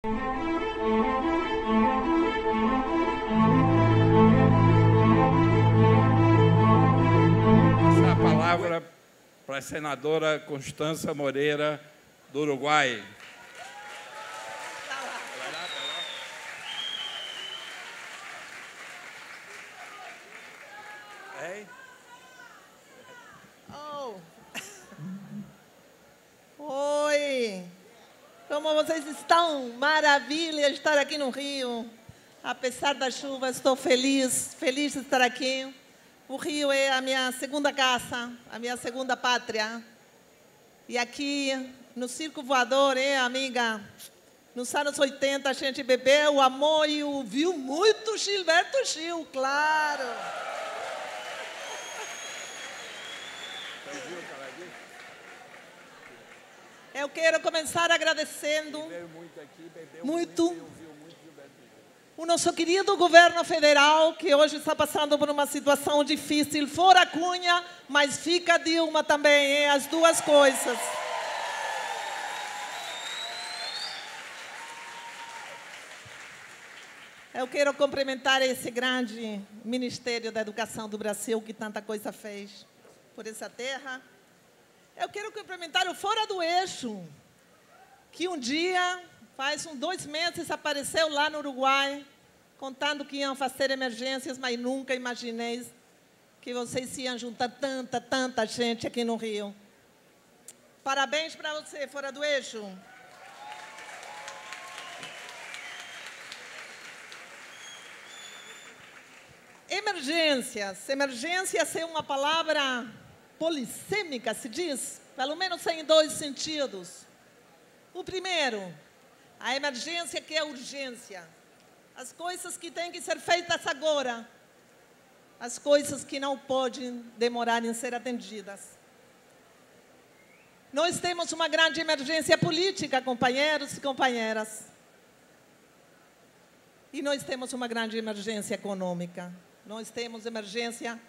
Essa palavra para a senadora Constança Moreira, do Uruguai. Oi! Como vocês estão? Maravilha estar aqui no Rio. Apesar da chuva, estou feliz de estar aqui. O Rio é a minha segunda casa, a minha segunda pátria. E aqui, no Circo Voador, amiga, nos anos 80, a gente bebeu, amou e ouviu muito Gilberto Gil, claro. Eu quero começar agradecendo muito o nosso querido governo federal, que hoje está passando por uma situação difícil, fora Cunha, mas fica Dilma também, as duas coisas. Eu quero cumprimentar esse grande Ministério da Educação do Brasil, que tanta coisa fez por essa terra. Eu quero cumprimentar o Fora do Eixo, que um dia, faz uns 2 meses, apareceu lá no Uruguai, contando que iam fazer emergências, mas nunca imaginei que vocês iam juntar tanta gente aqui no Rio. Parabéns para você, Fora do Eixo. Emergências. Emergências é uma palavra polissêmica, se diz, pelo menos em 2 sentidos. O primeiro, a emergência, que é a urgência. As coisas que têm que ser feitas agora. As coisas que não podem demorar em ser atendidas. Nós temos uma grande emergência política, companheiros e companheiras. E nós temos uma grande emergência econômica. Nós temos emergência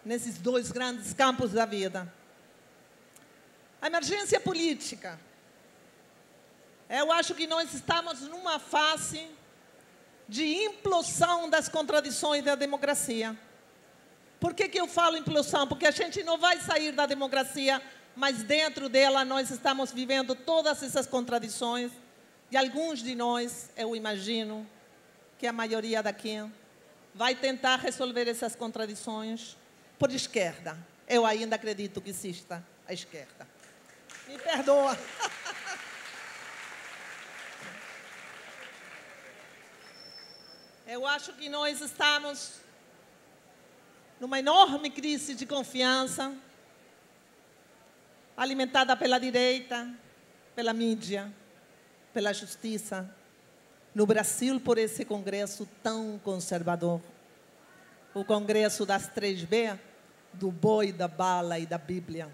nesses 2 grandes campos da vida. A emergência política. Eu acho que nós estamos numa fase de implosão das contradições da democracia. Por que eu falo implosão? Porque a gente não vai sair da democracia, mas dentro dela nós estamos vivendo todas essas contradições. E alguns de nós, eu imagino, que a maioria daqui, vai tentar resolver essas contradições por esquerda. Eu ainda acredito que exista a esquerda. Me perdoa. Eu acho que nós estamos numa enorme crise de confiança, alimentada pela direita, pela mídia, pela justiça, no Brasil por esse Congresso tão conservador. O Congresso das 3B, do boi, da bala e da Bíblia.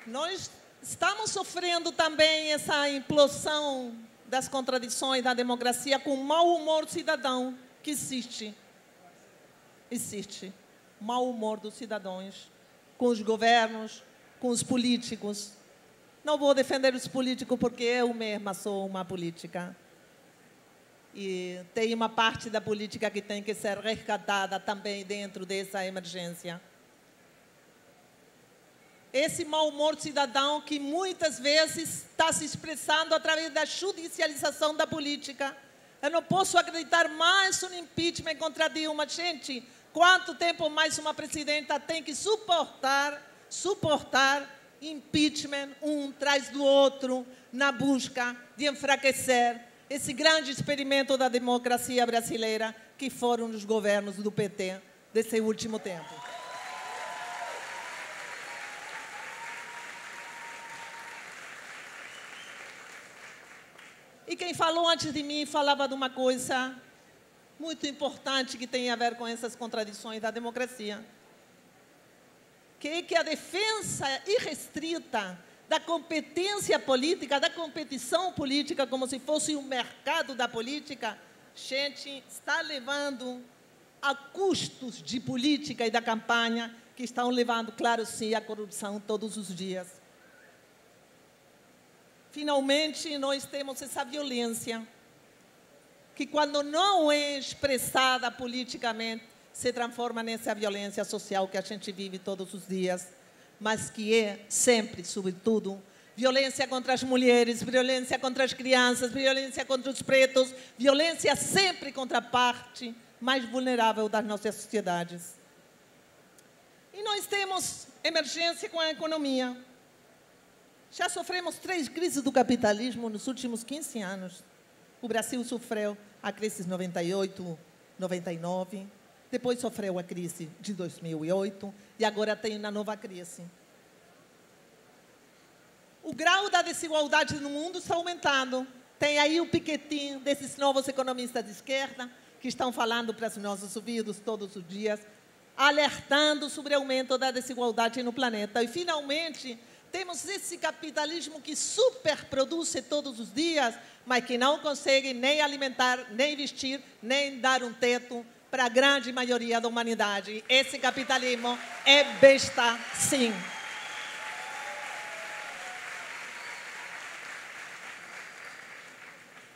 Nós estamos sofrendo também essa implosão das contradições da democracia com o mau humor cidadão que existe. Existe. Mau humor dos cidadãos com os governos, com os políticos. Não vou defender os políticos porque eu mesma sou uma política. E tem uma parte da política que tem que ser resgatada também dentro dessa emergência. Esse mau humor cidadão que muitas vezes está se expressando através da judicialização da política. Eu não posso acreditar mais no impeachment contra Dilma. Gente, quanto tempo mais uma presidenta tem que suportar impeachment um traz do outro na busca de enfraquecer esse grande experimento da democracia brasileira que foram os governos do PT desse último tempo. E quem falou antes de mim falava de uma coisa muito importante que tem a ver com essas contradições da democracia, que é que a defesa irrestrita da competência política, da competição política, como se fosse um mercado da política, gente, está levando a custos de política e da campanha que estão levando, claro, sim, à corrupção todos os dias. Finalmente, nós temos essa violência que, quando não é expressada politicamente, se transforma nessa violência social que a gente vive todos os dias, mas que é sempre, sobretudo, violência contra as mulheres, violência contra as crianças, violência contra os pretos, violência sempre contra a parte mais vulnerável das nossas sociedades. E nós temos emergência com a economia. Já sofremos 3 crises do capitalismo nos últimos 15 anos. O Brasil sofreu a crise de 98, 99, depois sofreu a crise de 2008 e agora tem uma nova crise. O grau da desigualdade no mundo está aumentando. Tem aí o Piketty desses novos economistas de esquerda que estão falando para os nossos ouvidos todos os dias, alertando sobre o aumento da desigualdade no planeta. E, finalmente, temos esse capitalismo que superproduz todos os dias, mas que não consegue nem alimentar, nem vestir, nem dar um teto para a grande maioria da humanidade. Esse capitalismo é besta, sim.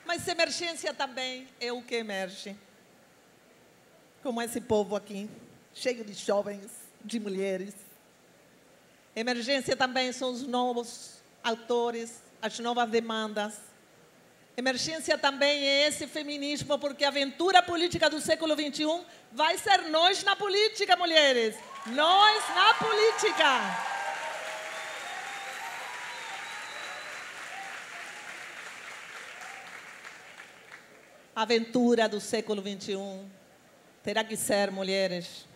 Mas emergência também é o que emerge. Como esse povo aqui, cheio de jovens, de mulheres. Emergência também são os novos autores, as novas demandas. Emergência também é esse feminismo, porque a aventura política do século XXI vai ser nós na política, mulheres. Nós na política. A aventura do século XXI terá que ser, mulheres,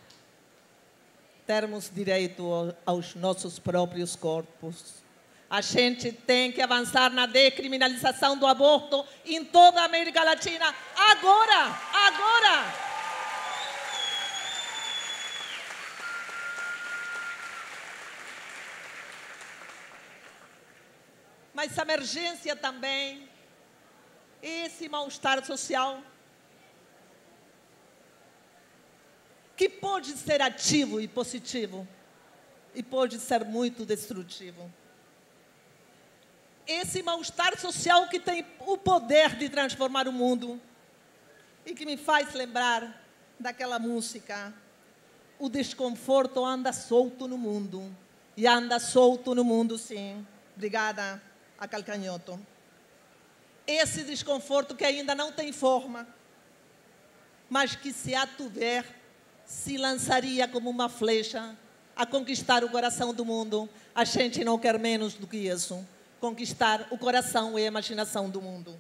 termos direito aos nossos próprios corpos. A gente tem que avançar na descriminalização do aborto em toda a América Latina. Agora! Agora! Mas a emergência também, esse mal-estar social, que pode ser ativo e positivo, e pode ser muito destrutivo. Esse mal-estar social que tem o poder de transformar o mundo, e que me faz lembrar daquela música, o desconforto anda solto no mundo, e anda solto no mundo, sim. Obrigada a Calcanhoto. Esse desconforto que ainda não tem forma, mas que, se a tiver, se lançaria como uma flecha a conquistar o coração do mundo. A gente não quer menos do que isso. Conquistar o coração e a imaginação do mundo.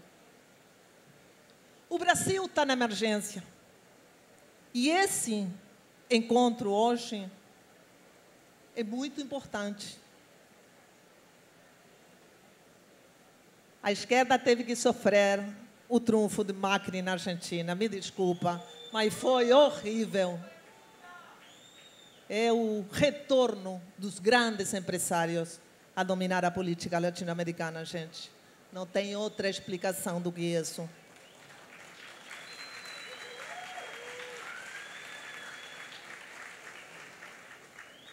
O Brasil está na emergência. E esse encontro hoje é muito importante. A esquerda teve que sofrer o triunfo de Macri na Argentina. Me desculpa, mas foi horrível. É o retorno dos grandes empresários a dominar a política latino-americana, gente. Não tem outra explicação do que isso.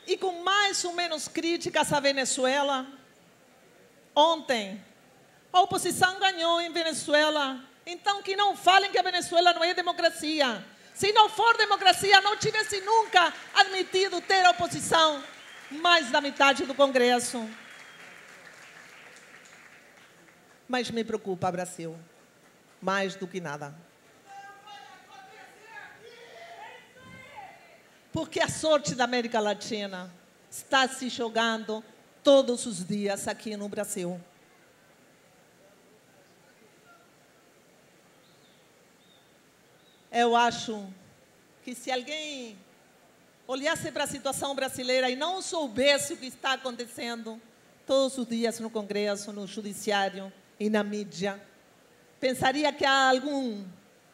E com mais ou menos críticas à Venezuela, ontem, a oposição ganhou em Venezuela. Então, que não falem que a Venezuela não é democracia. Se não for democracia, não tivesse nunca admitido ter a oposição mais da metade do Congresso. Mas me preocupa, Brasil, mais do que nada. Porque a sorte da América Latina está se jogando todos os dias aqui no Brasil. Eu acho que, se alguém olhasse para a situação brasileira e não soubesse o que está acontecendo todos os dias no Congresso, no Judiciário e na mídia, pensaria que há algum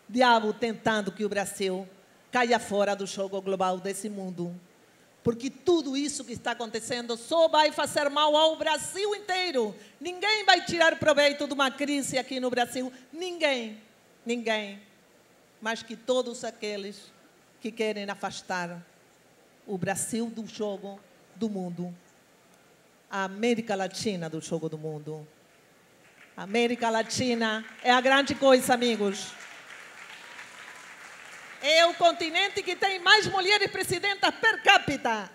diabo tentando que o Brasil caia fora do jogo global desse mundo. Porque tudo isso que está acontecendo só vai fazer mal ao Brasil inteiro. Ninguém vai tirar proveito de uma crise aqui no Brasil. Ninguém. Ninguém. Mas que todos aqueles que querem afastar o Brasil do jogo do mundo, a América Latina do jogo do mundo. A América Latina é a grande coisa, amigos. É o continente que tem mais mulheres presidentas per capita.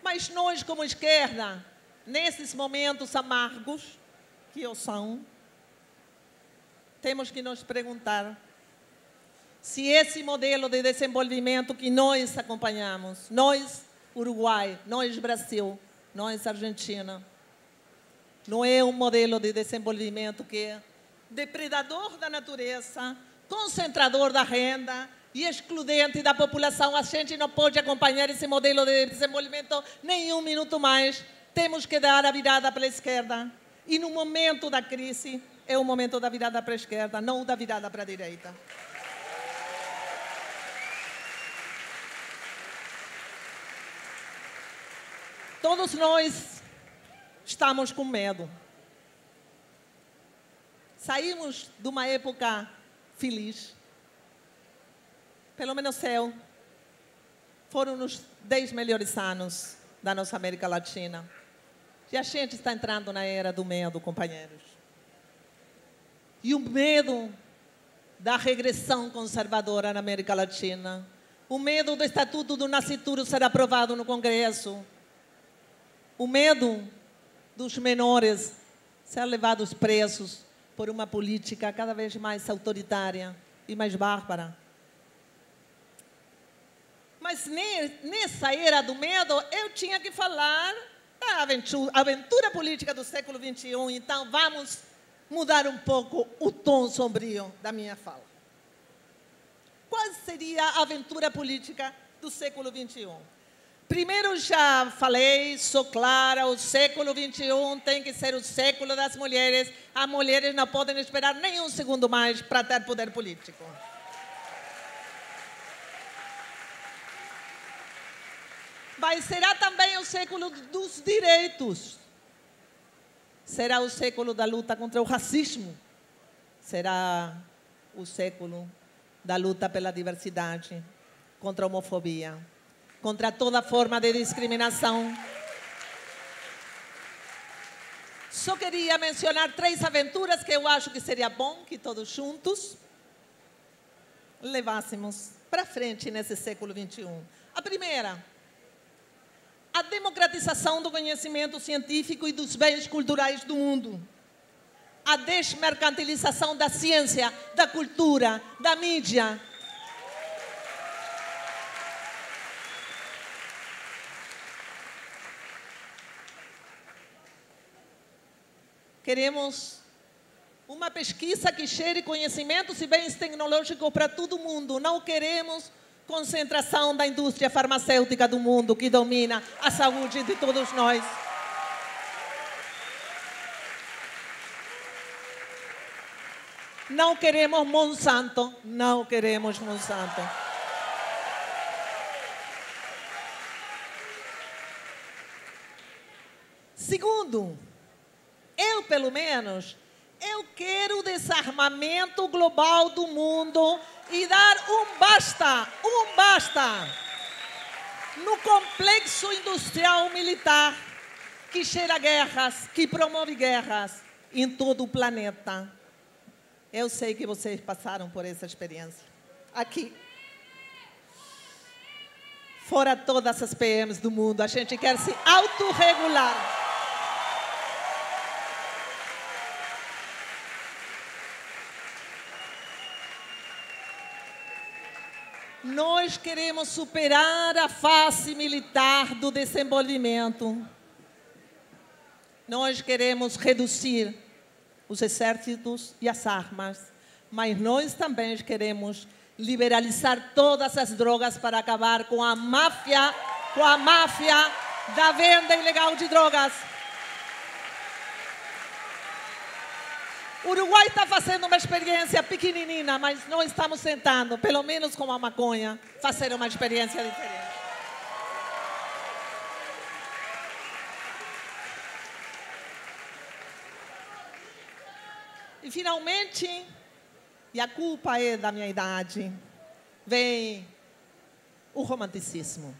Mas nós, como esquerda, nesses momentos amargos que são, temos que nos perguntar se esse modelo de desenvolvimento que nós acompanhamos, nós, Uruguai, nós, Brasil, nós, Argentina, não é um modelo de desenvolvimento que é depredador da natureza, concentrador da renda e excludente da população. A gente não pode acompanhar esse modelo de desenvolvimento nem um minuto mais. Temos que dar a virada para a esquerda. E no momento da crise, é o momento da virada para a esquerda, não da virada para a direita. Todos nós estamos com medo. Saímos de uma época feliz. Pelo menos foram os 10 melhores anos da nossa América Latina. E a gente está entrando na era do medo, companheiros. E o medo da regressão conservadora na América Latina. O medo do Estatuto do Nascituro ser aprovado no Congresso. O medo dos menores ser levados presos por uma política cada vez mais autoritária e mais bárbara. Mas nessa era do medo, eu tinha que falar da aventura política do século XXI. Então, vamos mudar um pouco o tom sombrio da minha fala. Qual seria a aventura política do século XXI? Primeiro, já falei, sou clara, o século XXI tem que ser o século das mulheres. As mulheres não podem esperar nem um segundo mais para ter poder político. Mas será também o século dos direitos. Será o século da luta contra o racismo. Será o século da luta pela diversidade, contra a homofobia, contra toda forma de discriminação. Só queria mencionar 3 aventuras que eu acho que seria bom que todos juntos levássemos para frente nesse século XXI. A primeira, a democratização do conhecimento científico e dos bens culturais do mundo. A desmercantilização da ciência, da cultura, da mídia. Queremos uma pesquisa que gere conhecimentos e bens tecnológicos para todo mundo. Não queremos concentração da indústria farmacêutica do mundo que domina a saúde de todos nós. Não queremos Monsanto. Não queremos Monsanto. Segundo, eu, pelo menos, eu quero o desarmamento global do mundo e dar um basta no complexo industrial militar que gera guerras, que promove guerras em todo o planeta. Eu sei que vocês passaram por essa experiência. Aqui. Fora todas as PMs do mundo, a gente quer se autorregular. Nós queremos superar a fase militar do desenvolvimento. Nós queremos reduzir os exércitos e as armas, mas nós também queremos liberalizar todas as drogas para acabar com a máfia da venda ilegal de drogas. O Uruguai está fazendo uma experiência pequenina, mas nós estamos tentando, pelo menos com a maconha, fazer uma experiência diferente. finalmente, e a culpa é da minha idade, vem o romanticismo.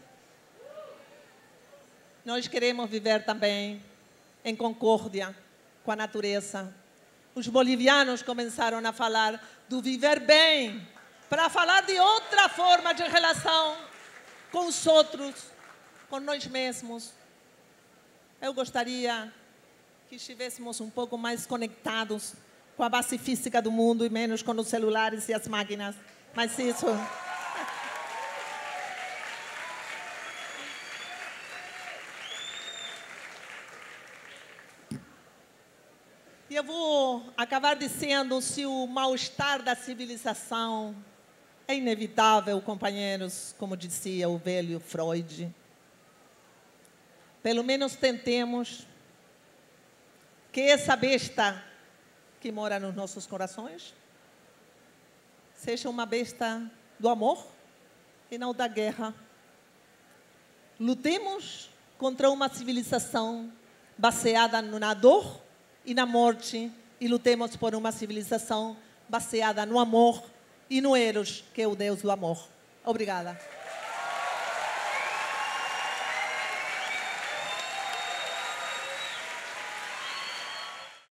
Nós queremos viver também em concórdia com a natureza. Os bolivianos começaram a falar do viver bem, para falar de outra forma de relação com os outros, com nós mesmos. Eu gostaria que estivéssemos um pouco mais conectados com a base física do mundo e menos com os celulares e as máquinas. Mas isso... E eu vou acabar dizendo, se o mal-estar da civilização é inevitável, companheiros, como dizia o velho Freud, pelo menos tentemos que essa besta que mora nos nossos corações seja uma besta do amor e não da guerra. Lutemos contra uma civilização baseada na dor e na morte, e lutemos por uma civilização baseada no amor e no Eros, que é o Deus do amor. Obrigada.